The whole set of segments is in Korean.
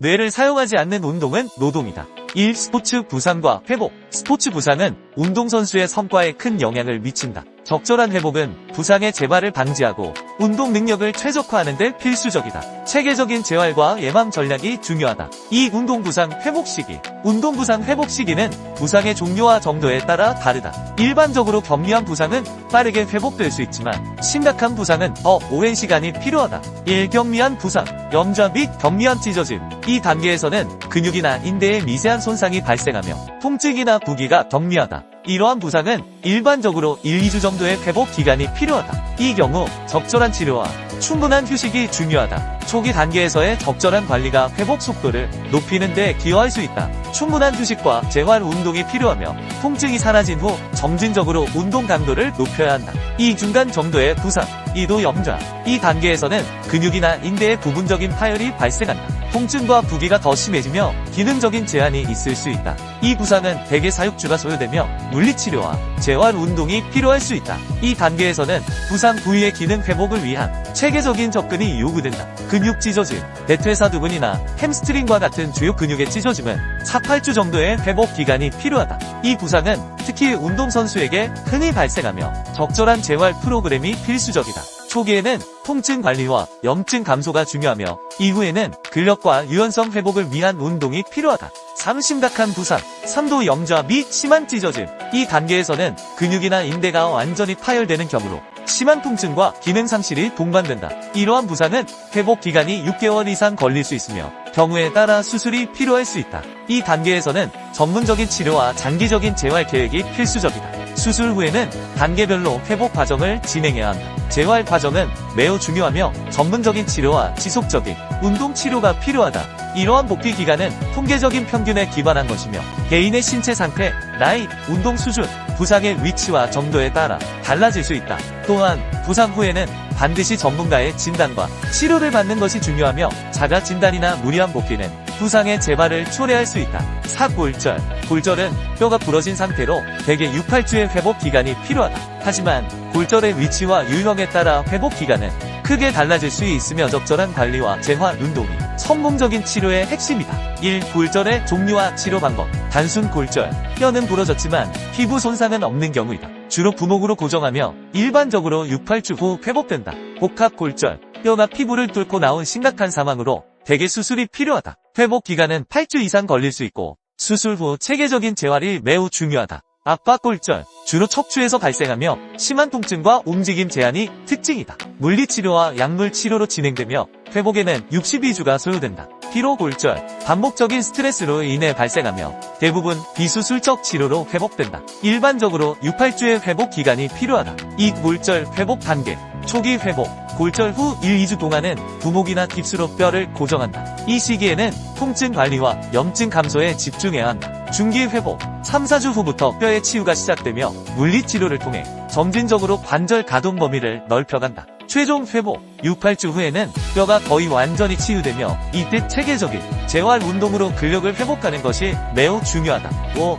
뇌를 사용하지 않는 운동은 노동이다. 1. 스포츠 부상과 회복. 스포츠 부상은 운동선수의 성과에 큰 영향을 미친다. 적절한 회복은 부상의 재발을 방지하고 운동 능력을 최적화하는 데 필수적이다. 체계적인 재활과 예방 전략이 중요하다. 2. 운동부상 회복 시기. 운동부상 회복 시기는 부상의 종류와 정도에 따라 다르다. 일반적으로 경미한 부상은 빠르게 회복될 수 있지만 심각한 부상은 더 오랜 시간이 필요하다. 1. 경미한 부상. 염좌 및 경미한 찢어짐. 이 단계에서는 근육이나 인대에 미세한 손상이 발생하며 통증이나 부기가 경미하다. 이러한 부상은 일반적으로 1, 2주 정도의 회복 기간이 필요하다. 이 경우 적절한 치료와 충분한 휴식이 중요하다. 초기 단계에서의 적절한 관리가 회복 속도를 높이는 데 기여할 수 있다. 충분한 휴식과 재활 운동이 필요하며 통증이 사라진 후 점진적으로 운동 강도를 높여야 한다. 이 중간 정도의 부상, 2도 염좌. 이 단계에서는 근육이나 인대에 부분적인 파열이 발생한다. 통증과 부기가 더 심해지며 기능적인 제한이 있을 수 있다. 이 부상은 대개 사육주가 소요되며 물리치료와 재활 운동이 필요할 수 있다. 이 단계에서는 부상 부위의 기능 회복을 위한 체계적인 접근이 요구된다. 근육 찢어짐, 대퇴사두근이나 햄스트링과 같은 주요 근육의 찢어짐은 4, 8주 정도의 회복 기간이 필요하다. 이 부상은 특히 운동선수에게 흔히 발생하며 적절한 재활 프로그램이 필수적이다. 초기에는 통증 관리와 염증 감소가 중요하며 이후에는 근력과 유연성 회복을 위한 운동이 필요하다. 3. 심각한 부상, 3도 염좌 및 심한 찢어짐. 이 단계에서는 근육이나 인대가 완전히 파열되는 경우로 심한 통증과 기능 상실이 동반된다. 이러한 부상은 회복 기간이 6개월 이상 걸릴 수 있으며 경우에 따라 수술이 필요할 수 있다. 이 단계에서는 전문적인 치료와 장기적인 재활 계획이 필수적이다. 수술 후에는 단계별로 회복 과정을 진행해야 한다. 재활 과정은 매우 중요하며 전문적인 치료와 지속적인 운동 치료가 필요하다. 이러한 복귀 기간은 통계적인 평균에 기반한 것이며 개인의 신체 상태, 나이, 운동 수준, 부상의 위치와 정도에 따라 달라질 수 있다. 또한 부상 후에는 반드시 전문가의 진단과 치료를 받는 것이 중요하며 자가 진단이나 무리한 복귀는 부상의 재발을 초래할 수 있다. 4. 골절. 골절은 뼈가 부러진 상태로 대개 6, 8주의 회복 기간이 필요하다. 하지만 골절의 위치와 유형에 따라 회복 기간은 크게 달라질 수 있으며 적절한 관리와 재활 운동이 성공적인 치료의 핵심이다. 1. 골절의 종류와 치료 방법. 단순 골절. 뼈는 부러졌지만 피부 손상은 없는 경우이다. 주로 부목으로 고정하며 일반적으로 6, 8주 후 회복된다. 복합 골절. 뼈가 피부를 뚫고 나온 심각한 상황으로 대개 수술이 필요하다. 회복 기간은 8주 이상 걸릴 수 있고 수술 후 체계적인 재활이 매우 중요하다. 압박골절. 주로 척추에서 발생하며 심한 통증과 움직임 제한이 특징이다. 물리치료와 약물치료로 진행되며 회복에는 62주가 소요된다. 피로골절. 반복적인 스트레스로 인해 발생하며 대부분 비수술적 치료로 회복된다. 일반적으로 6, 8주의 회복 기간이 필요하다. 이 골절 회복 단계. 초기 회복. 골절 후 1, 2주 동안은 부목이나 깁스로 뼈를 고정한다. 이 시기에는 통증 관리와 염증 감소에 집중해야 한다. 중기 회복. 3, 4주 후부터 뼈의 치유가 시작되며 물리치료를 통해 점진적으로 관절 가동 범위를 넓혀간다. 최종 회복. 6, 8주 후에는 뼈가 거의 완전히 치유되며 이때 체계적인 재활 운동으로 근력을 회복하는 것이 매우 중요하다. 5.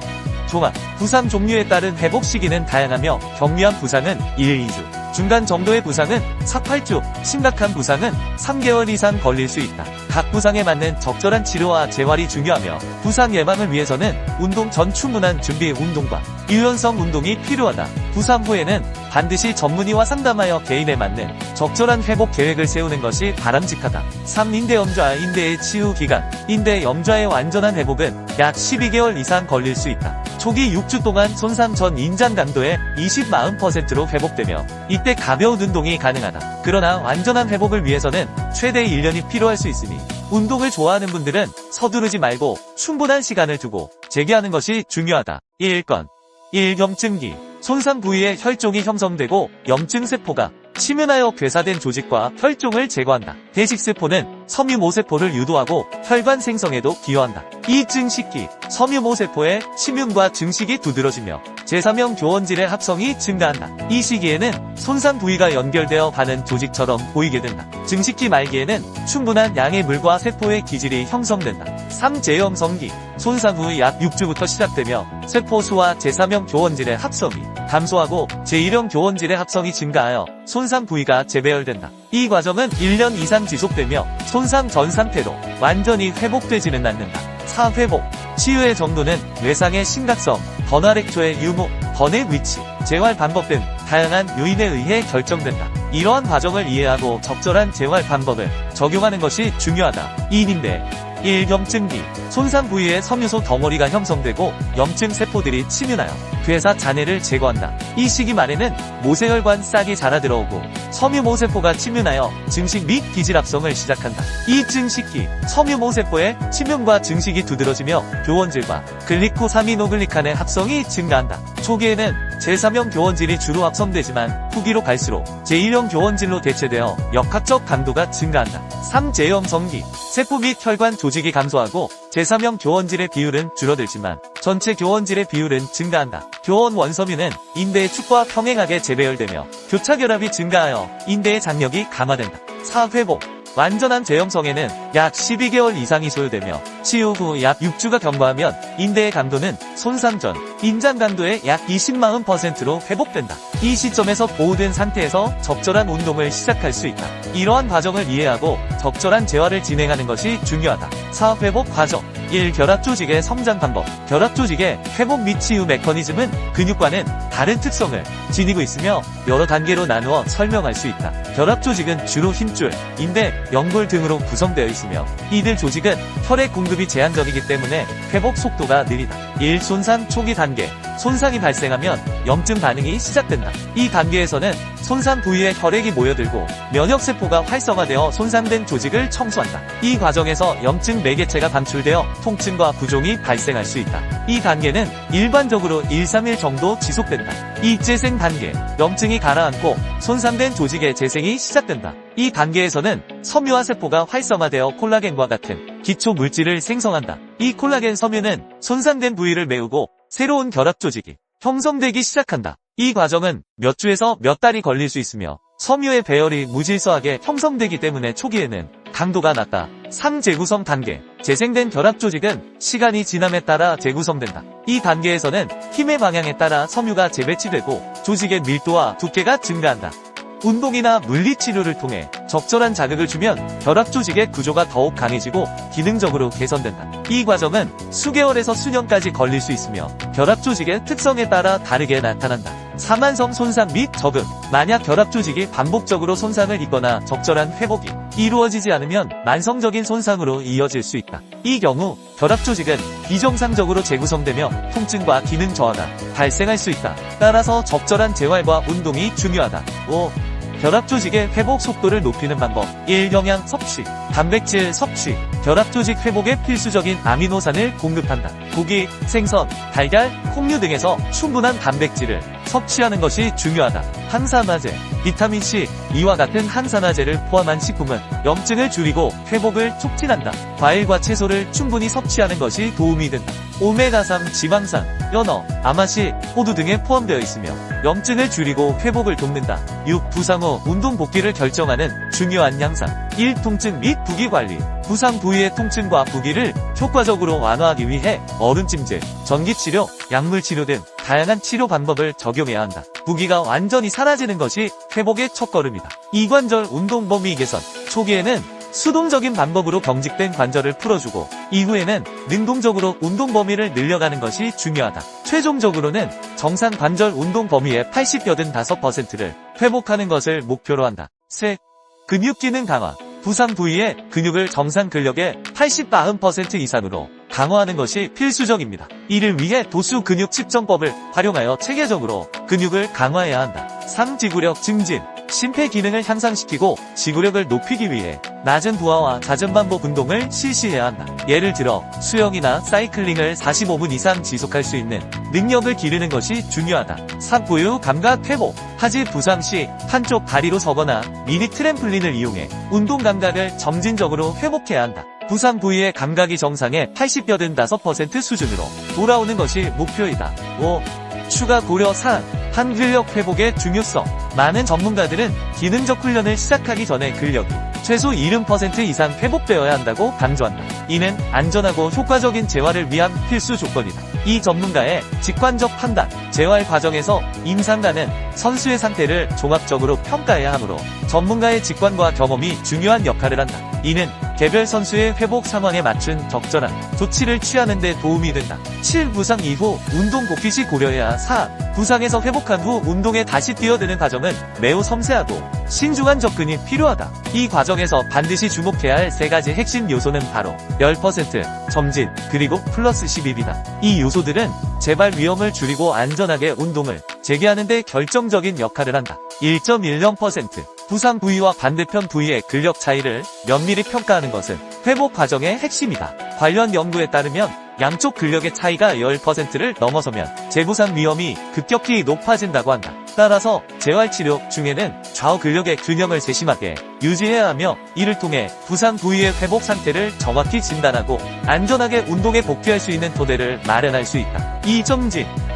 종합. 부상 종류에 따른 회복 시기는 다양하며 경미한 부상은 1, 2주. 중간 정도의 부상은 4, 8주, 심각한 부상은 3개월 이상 걸릴 수 있다. 각 부상에 맞는 적절한 치료와 재활이 중요하며 부상 예방을 위해서는 운동 전 충분한 준비 운동과 유연성 운동이 필요하다. 부상 후에는 반드시 전문의와 상담하여 개인에 맞는 적절한 회복 계획을 세우는 것이 바람직하다. 3. 인대 염좌. 인대의 치유 기간. 인대 염좌의 완전한 회복은 약 12개월 이상 걸릴 수 있다. 초기 6주 동안 손상 전 인장 강도의 20-40%로 회복되며 이때 가벼운 운동이 가능하다. 그러나 완전한 회복을 위해서는 최대 1년이 필요할 수 있으니 운동을 좋아하는 분들은 서두르지 말고 충분한 시간을 두고 재개하는 것이 중요하다. 1건 1. 염증기. 손상 부위에 혈종이 형성되고 염증세포가 침윤하여 괴사된 조직과 혈종을 제거한다. 대식세포는 섬유모세포를 유도하고 혈관 생성에도 기여한다. 2. 증식기. 섬유모세포의 침윤과 증식이 두드러지며 제3형 교원질의 합성이 증가한다. 이 시기에는 손상 부위가 연결되어 가는 조직처럼 보이게 된다. 증식기 말기에는 충분한 양의 물과 세포의 기질이 형성된다. 3. 재형성기. 손상 후 약 6주부터 시작되며 세포 수와 제3형 교원질의 합성이 감소하고 제1형 교원질의 합성이 증가하여 손상 부위가 재배열된다. 이 과정은 1년 이상 지속되며 손상 전 상태로 완전히 회복되지는 않는다. 4. 회복. 치유의 정도는 뇌상의 심각성, 번활액초의 유무, 번의 위치, 재활 방법 등 다양한 요인에 의해 결정된다. 이러한 과정을 이해하고 적절한 재활 방법을 적용하는 것이 중요하다. 2인데 1. 염증기. 손상 부위에 섬유소 덩어리가 형성되고 염증 세포들이 침윤하여 괴사 잔해를 제거한다. 이 시기 말에는 모세혈관 싹이 자라들어오고 섬유모세포가 침윤하여 증식 및 기질합성을 시작한다. 이 증식기, 섬유모세포의 침윤과 증식이 두드러지며 교원질과 글리코사미노글리칸의 합성이 증가한다. 초기에는 제3형 교원질이 주로 합성되지만 후기로 갈수록 제1형 교원질로 대체되어 역학적 강도가 증가한다. 3. 제염성기. 세포 및 혈관 조직이 감소하고 제3형 교원질의 비율은 줄어들지만 전체 교원질의 비율은 증가한다. 교원 원섬유는 인대의 축과 평행하게 재배열되며 교차결합이 증가하여 인대의 장력이 강화된다. 4. 회복. 완전한 제염성에는 약 12개월 이상이 소요되며 치유 후 약 6주가 경과하면 인대의 강도는 손상 전 인장 강도의 약 20~40%로 회복된다. 이 시점에서 보호된 상태에서 적절한 운동을 시작할 수 있다. 이러한 과정을 이해하고 적절한 재활을 진행하는 것이 중요하다. 4. 회복 과정. 1. 결합조직의 성장 방법. 결합조직의 회복 및 치유 메커니즘은 근육과는 다른 특성을 지니고 있으며 여러 단계로 나누어 설명할 수 있다. 결합조직은 주로 힘줄, 인대, 연골 등으로 구성되어 있으며 이들 조직은 혈액 공급이 제한적이기 때문에 회복 속도가 느리다. 1. 손상 초기 단계. 손상이 발생하면 염증 반응이 시작된다. 이 단계에서는 손상 부위에 혈액이 모여들고 면역세포가 활성화되어 손상된 조직을 청소한다. 이 과정에서 염증 매개체가 방출되어 통증과 부종이 발생할 수 있다. 이 단계는 일반적으로 1~3일 정도 지속된다. 2. 재생 단계. 염증이 가라앉고 손상된 조직의 재생이 시작된다. 이 단계에서는 섬유화 세포가 활성화되어 콜라겐과 같은 기초 물질을 생성한다. 이 콜라겐 섬유는 손상된 부위를 메우고 새로운 결합 조직이 형성되기 시작한다. 이 과정은 몇 주에서 몇 달이 걸릴 수 있으며 섬유의 배열이 무질서하게 형성되기 때문에 초기에는 강도가 낮다. 3. 재구성 단계. 재생된 결합 조직은 시간이 지남에 따라 재구성된다. 이 단계에서는 힘의 방향에 따라 섬유가 재배치되고 조직의 밀도와 두께가 증가한다. 운동이나 물리치료를 통해 적절한 자극을 주면 결합 조직의 구조가 더욱 강해지고 기능적으로 개선된다. 이 과정은 수개월에서 수년까지 걸릴 수 있으며 결합 조직의 특성에 따라 다르게 나타난다. 4. 만성 손상 및 적응. 만약 결합 조직이 반복적으로 손상을 입거나 적절한 회복이 이루어지지 않으면 만성적인 손상으로 이어질 수 있다. 이 경우 결합 조직은 비정상적으로 재구성되며 통증과 기능 저하가 발생할 수 있다. 따라서 적절한 재활과 운동이 중요하다. 5. 결합 조직의 회복 속도를 높이는 방법. 1. 영양 섭취. 단백질 섭취. 결합 조직 회복에 필수적인 아미노산을 공급한다. 고기, 생선, 달걀, 콩류 등에서 충분한 단백질을 섭취하는 것이 중요하다. 항산화제, 비타민C, 이와 같은 항산화제를 포함한 식품은 염증을 줄이고 회복을 촉진한다. 과일과 채소를 충분히 섭취하는 것이 도움이 된다. 오메가3 지방산, 연어, 아마시, 호두 등에 포함되어 있으며 염증을 줄이고 회복을 돕는다. 6. 부상 후 운동 복귀를 결정하는 중요한 양상. 1. 통증 및 부기 관리. 부상 부위의 통증과 부기를 효과적으로 완화하기 위해 얼음찜질, 전기치료, 약물치료 등 다양한 치료 방법을 적용해야 한다. 부기가 완전히 사라지는 것이 회복의 첫걸음이다. 이관절 운동 범위 개선. 초기에는 수동적인 방법으로 경직된 관절을 풀어주고 이후에는 능동적으로 운동 범위를 늘려가는 것이 중요하다. 최종적으로는 정상 관절 운동 범위의 80~85%를 회복하는 것을 목표로 한다. 셋. 근육 기능 강화. 부상 부위의 근육을 정상 근력의 80~90% 이상으로 강화하는 것이 필수적입니다. 이를 위해 도수 근육 측정법을 활용하여 체계적으로 근육을 강화해야 한다. 3. 지구력 증진. 심폐 기능을 향상시키고 지구력을 높이기 위해 낮은 부하와 잦은 반복 운동을 실시해야 한다. 예를 들어 수영이나 사이클링을 45분 이상 지속할 수 있는 능력을 기르는 것이 중요하다. 4. 부유 감각 회복. 하지 부상 시 한쪽 다리로 서거나 미니 트램플린을 이용해 운동 감각을 점진적으로 회복해야 한다. 부상 부위의 감각이 정상의 80~85% 수준으로 돌아오는 것이 목표이다. 5. 추가 고려 사항. 한근력 회복의 중요성. 많은 전문가들은 기능적 훈련을 시작하기 전에 근력이 최소 70% 이상 회복되어야 한다고 강조한다. 이는 안전하고 효과적인 재활을 위한 필수 조건이다. 이 전문가의 직관적 판단, 재활 과정에서 임상가는 선수의 상태를 종합적으로 평가해야 하므로 전문가의 직관과 경험이 중요한 역할을 한다. 이는 개별 선수의 회복 상황에 맞춘 적절한 조치를 취하는 데 도움이 된다. 7. 부상 이후 운동 복귀 시 고려해야 4. 부상에서 회복한 후 운동에 다시 뛰어드는 과정은 매우 섬세하고 신중한 접근이 필요하다. 이 과정에서 반드시 주목해야 할 3가지 핵심 요소는 바로 10%, 점진, 그리고 플러스 12이다. 이 요소들은 재발 위험을 줄이고 안전하게 운동을 재개하는 데 결정적인 역할을 한다. 1.10% 부상 부위와 반대편 부위의 근력 차이를 면밀히 평가하는 것은 회복 과정의 핵심이다. 관련 연구에 따르면 양쪽 근력의 차이가 10%를 넘어서면 재부상 위험이 급격히 높아진다고 한다. 따라서 재활치료 중에는 좌우 근력의 균형을 세심하게 유지해야 하며 이를 통해 부상 부위의 회복 상태를 정확히 진단하고 안전하게 운동에 복귀할 수 있는 토대를 마련할 수 있다. 2.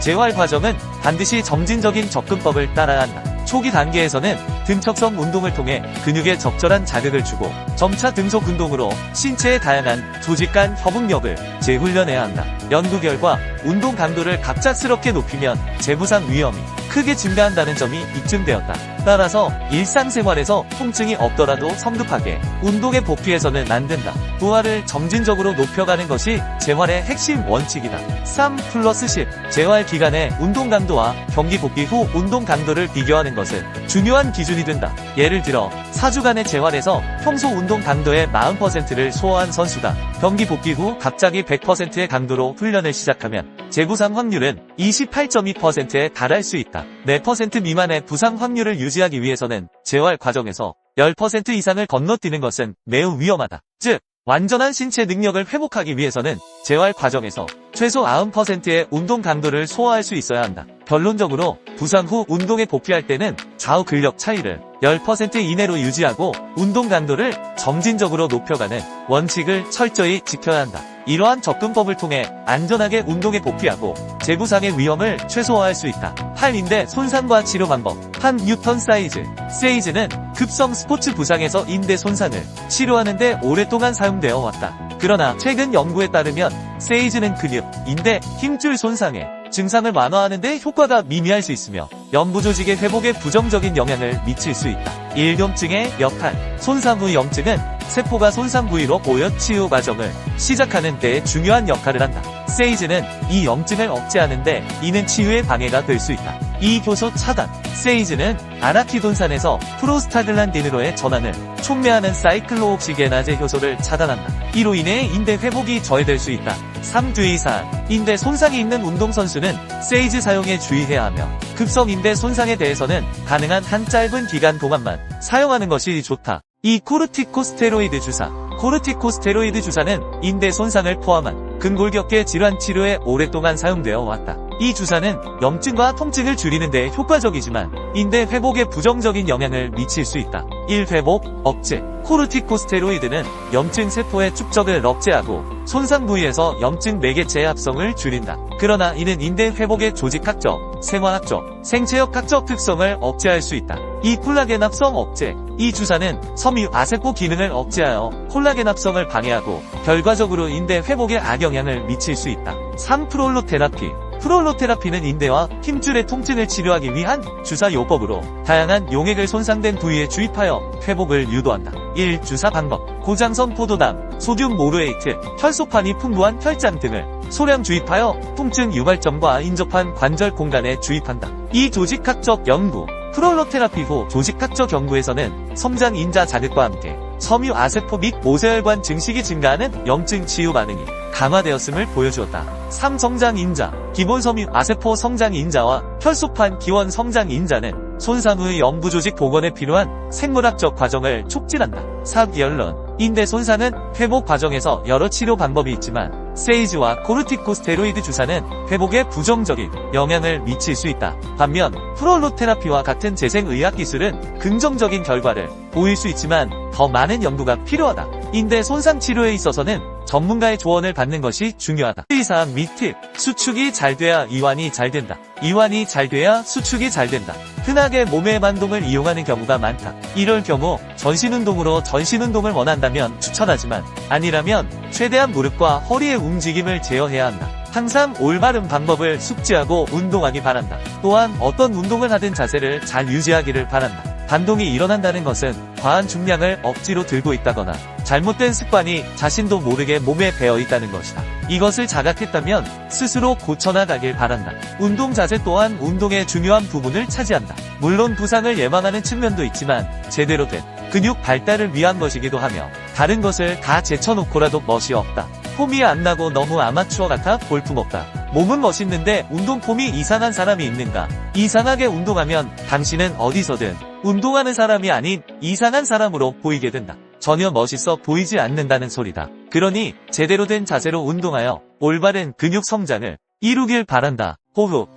재활 과정은 반드시 점진적인 접근법을 따라야 한다. 초기 단계에서는 등척성 운동을 통해 근육에 적절한 자극을 주고 점차 등속 운동으로 신체의 다양한 조직 간 협응력을 재훈련해야 한다. 연구 결과 운동 강도를 갑작스럽게 높이면 재부상 위험이 크게 증가한다는 점이 입증되었다. 따라서 일상생활에서 통증이 없더라도 성급하게 운동에 복귀해서는 안 된다. 부하를 점진적으로 높여가는 것이 재활의 핵심 원칙이다. 3+10 재활 기간의 운동 강도와 경기 복귀 후 운동 강도를 비교하는 것은 중요한 기준이 된다. 예를 들어 4주간의 재활에서 평소 운동 강도의 40%를 소화한 선수가 경기 복귀 후 갑자기 100%의 강도로 훈련을 시작하면 재부상 확률은 28.2%에 달할 수 있다. 4% 미만의 부상 확률을 유지하기 위해서는 재활 과정에서 10% 이상을 건너뛰는 것은 매우 위험하다. 즉, 완전한 신체 능력을 회복하기 위해서는 재활 과정에서 최소 90%의 운동 강도를 소화할 수 있어야 한다. 결론적으로 부상 후 운동에 복귀할 때는 좌우 근력 차이를 10% 이내로 유지하고 운동 강도를 점진적으로 높여가는 원칙을 철저히 지켜야 한다. 이러한 접근법을 통해 안전하게 운동에 복귀하고 재부상의 위험을 최소화할 수 있다. 팔인대 손상과 치료 방법. 한 뉴턴 세이즈는 급성 스포츠 부상에서 인대 손상을 치료하는 데 오랫동안 사용되어 왔다. 그러나 최근 연구에 따르면 세이즈는 근육, 인대, 힘줄 손상의 증상을 완화하는 데 효과가 미미할 수 있으며 연부 조직의 회복에 부정적인 영향을 미칠 수 있다. 1염증의 역할. 손상 후 염증은 세포가 손상 부위로 보여 치유 과정을 시작하는 데 중요한 역할을 한다. 세이즈는 이 염증을 억제하는데 이는 치유에 방해가 될 수 있다. 이 효소 차단. 세이즈는 아라키돈산에서 프로스타글란딘으로의 전환을 촉매하는 사이클로옥시게나제 효소를 차단한다. 이로 인해 인대 회복이 저해될 수 있다. 3. 주의사항. 인대 손상이 있는 운동선수는 세이즈 사용에 주의해야 하며 급성 인대 손상에 대해서는 가능한 한 짧은 기간 동안만 사용하는 것이 좋다. 2. 코르티코스테로이드 주사. 코르티코스테로이드 주사는 인대 손상을 포함한 근골격계 질환 치료에 오랫동안 사용되어 왔다. 이 주사는 염증과 통증을 줄이는 데 효과적이지만 인대 회복에 부정적인 영향을 미칠 수 있다. 1. 회복, 억제. 코르티코스테로이드는 염증 세포의 축적을 억제하고 손상 부위에서 염증 매개체의 합성을 줄인다. 그러나 이는 인대 회복의 조직학적, 생화학적, 생체역학적 특성을 억제할 수 있다. 2. 콜라겐 합성 억제. 이 주사는 섬유 아세포 기능을 억제하여 콜라겐 합성을 방해하고 결과적으로 인대 회복에 악영향을 미칠 수 있다. 3. 프롤로테라피. 프롤로테라피는 인대와 힘줄의 통증을 치료하기 위한 주사요법으로 다양한 용액을 손상된 부위에 주입하여 회복을 유도한다. 1. 주사 방법. 고장성 포도당, 소듐 모르에이트, 혈소판이 풍부한 혈장 등을 소량 주입하여 통증 유발점과 인접한 관절 공간에 주입한다. 2. 조직학적 연구. 프롤로테라피 후 조직학적 연구에서는 성장 인자 자극과 함께 섬유 아세포 및 모세혈관 증식이 증가하는 염증 치유 반응이 강화되었음을 보여주었다. 3. 성장 인자. 기본 섬유 아세포 성장 인자와 혈소판 기원 성장 인자는 손상 후의 연부 조직 복원에 필요한 생물학적 과정을 촉진한다. 4. 결론. 인대 손상은 회복 과정에서 여러 치료 방법이 있지만 세이즈와 코르티코스테로이드 주사는 회복에 부정적인 영향을 미칠 수 있다. 반면 프롤로테라피와 같은 재생의학 기술은 긍정적인 결과를 보일 수 있지만 더 많은 연구가 필요하다. 인대 손상 치료에 있어서는 전문가의 조언을 받는 것이 중요하다. 주의사항 및 팁. 수축이 잘 돼야 이완이 잘 된다. 이완이 잘 돼야 수축이 잘 된다. 흔하게 몸의 반동을 이용하는 경우가 많다. 이럴 경우 전신운동으로 전신운동을 원한다면 추천하지만 아니라면 최대한 무릎과 허리의 움직임을 제어해야 한다. 항상 올바른 방법을 숙지하고 운동하기 바란다. 또한 어떤 운동을 하든 자세를 잘 유지하기를 바란다. 반동이 일어난다는 것은 과한 중량을 억지로 들고 있다거나 잘못된 습관이 자신도 모르게 몸에 배어 있다는 것이다. 이것을 자각했다면 스스로 고쳐나가길 바란다. 운동 자세 또한 운동의 중요한 부분을 차지한다. 물론 부상을 예방하는 측면도 있지만 제대로 된 근육 발달을 위한 것이기도 하며 다른 것을 다 제쳐놓고라도 멋이 없다. 폼이 안 나고 너무 아마추어 같아 볼품없다. 몸은 멋있는데 운동 폼이 이상한 사람이 있는가? 이상하게 운동하면 당신은 어디서든 운동하는 사람이 아닌 이상한 사람으로 보이게 된다. 전혀 멋있어 보이지 않는다는 소리다. 그러니 제대로 된 자세로 운동하여 올바른 근육 성장을 이루길 바란다. 호흡.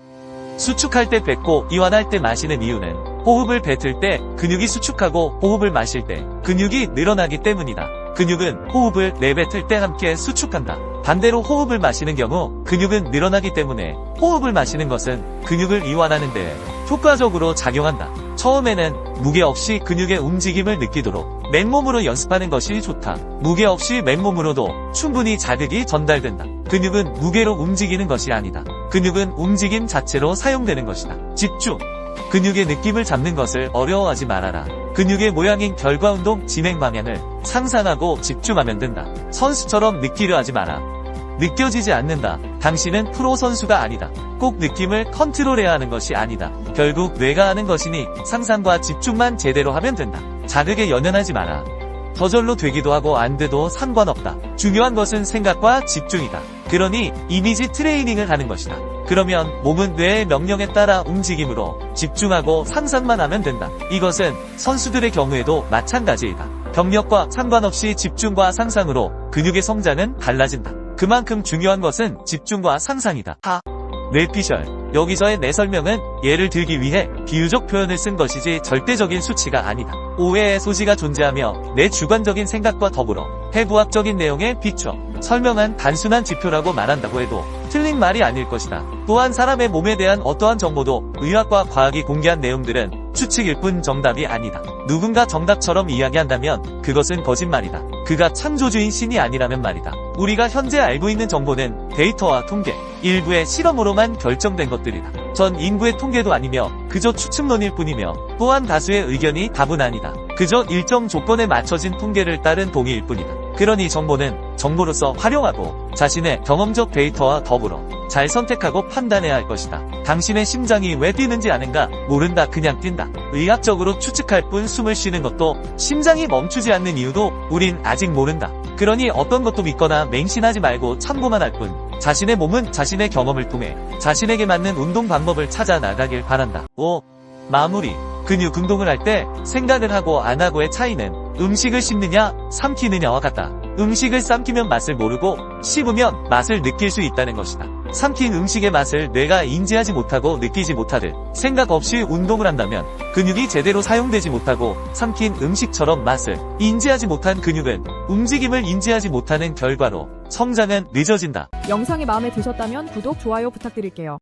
수축할 때 뱉고 이완할 때 마시는 이유는 호흡을 뱉을 때 근육이 수축하고 호흡을 마실 때 근육이 늘어나기 때문이다. 근육은 호흡을 내뱉을 때 함께 수축한다. 반대로 호흡을 마시는 경우 근육은 늘어나기 때문에 호흡을 마시는 것은 근육을 이완하는 데 효과적으로 작용한다. 처음에는 무게 없이 근육의 움직임을 느끼도록 맨몸으로 연습하는 것이 좋다. 무게 없이 맨몸으로도 충분히 자극이 전달된다. 근육은 무게로 움직이는 것이 아니다. 근육은 움직임 자체로 사용되는 것이다. 집중. 근육의 느낌을 잡는 것을 어려워하지 말아라. 근육의 모양인 결과운동 진행 방향을 상상하고 집중하면 된다. 선수처럼 느끼려 하지 마라. 느껴지지 않는다. 당신은 프로 선수가 아니다. 꼭 느낌을 컨트롤해야 하는 것이 아니다. 결국 뇌가 하는 것이니 상상과 집중만 제대로 하면 된다. 자극에 연연하지 마라. 저절로 되기도 하고 안 돼도 상관없다. 중요한 것은 생각과 집중이다. 그러니 이미지 트레이닝을 하는 것이다. 그러면 몸은 뇌의 명령에 따라 움직임으로 집중하고 상상만 하면 된다. 이것은 선수들의 경우에도 마찬가지이다. 경력과 상관없이 집중과 상상으로 근육의 성장은 달라진다. 그만큼 중요한 것은 집중과 상상이다. 뇌피셜. 여기서의 내 설명은 예를 들기 위해 비유적 표현을 쓴 것이지 절대적인 수치가 아니다. 오해의 소지가 존재하며 내 주관적인 생각과 더불어 해부학적인 내용에 비춰 설명한 단순한 지표라고 말한다고 해도 틀린 말이 아닐 것이다. 또한 사람의 몸에 대한 어떠한 정보도 의학과 과학이 공개한 내용들은 추측일 뿐 정답이 아니다. 누군가 정답처럼 이야기한다면 그것은 거짓말이다. 그가 창조주인 신이 아니라면 말이다. 우리가 현재 알고 있는 정보는 데이터와 통계, 일부의 실험으로만 결정된 것들이다. 전 인구의 통계도 아니며 그저 추측론일 뿐이며 또한 다수의 의견이 답은 아니다. 그저 일정 조건에 맞춰진 통계를 따른 동의일 뿐이다. 그러니 정보는 정보로서 활용하고 자신의 경험적 데이터와 더불어 잘 선택하고 판단해야 할 것이다. 당신의 심장이 왜 뛰는지 아는가? 모른다. 그냥 뛴다. 의학적으로 추측할 뿐 숨을 쉬는 것도 심장이 멈추지 않는 이유도 우린 아직 모른다. 그러니 어떤 것도 믿거나 맹신하지 말고 참고만 할 뿐 자신의 몸은 자신의 경험을 통해 자신에게 맞는 운동 방법을 찾아 나가길 바란다. 5. 마무리. 근육 운동을 할 때 생각을 하고 안 하고의 차이는 음식을 씹느냐 삼키느냐와 같다. 음식을 삼키면 맛을 모르고 씹으면 맛을 느낄 수 있다는 것이다. 삼킨 음식의 맛을 뇌가 인지하지 못하고 느끼지 못하듯 생각 없이 운동을 한다면 근육이 제대로 사용되지 못하고 삼킨 음식처럼 맛을 인지하지 못한 근육은 움직임을 인지하지 못하는 결과로 성장은 늦어진다. 영상이 마음에 드셨다면 구독, 좋아요 부탁드릴게요.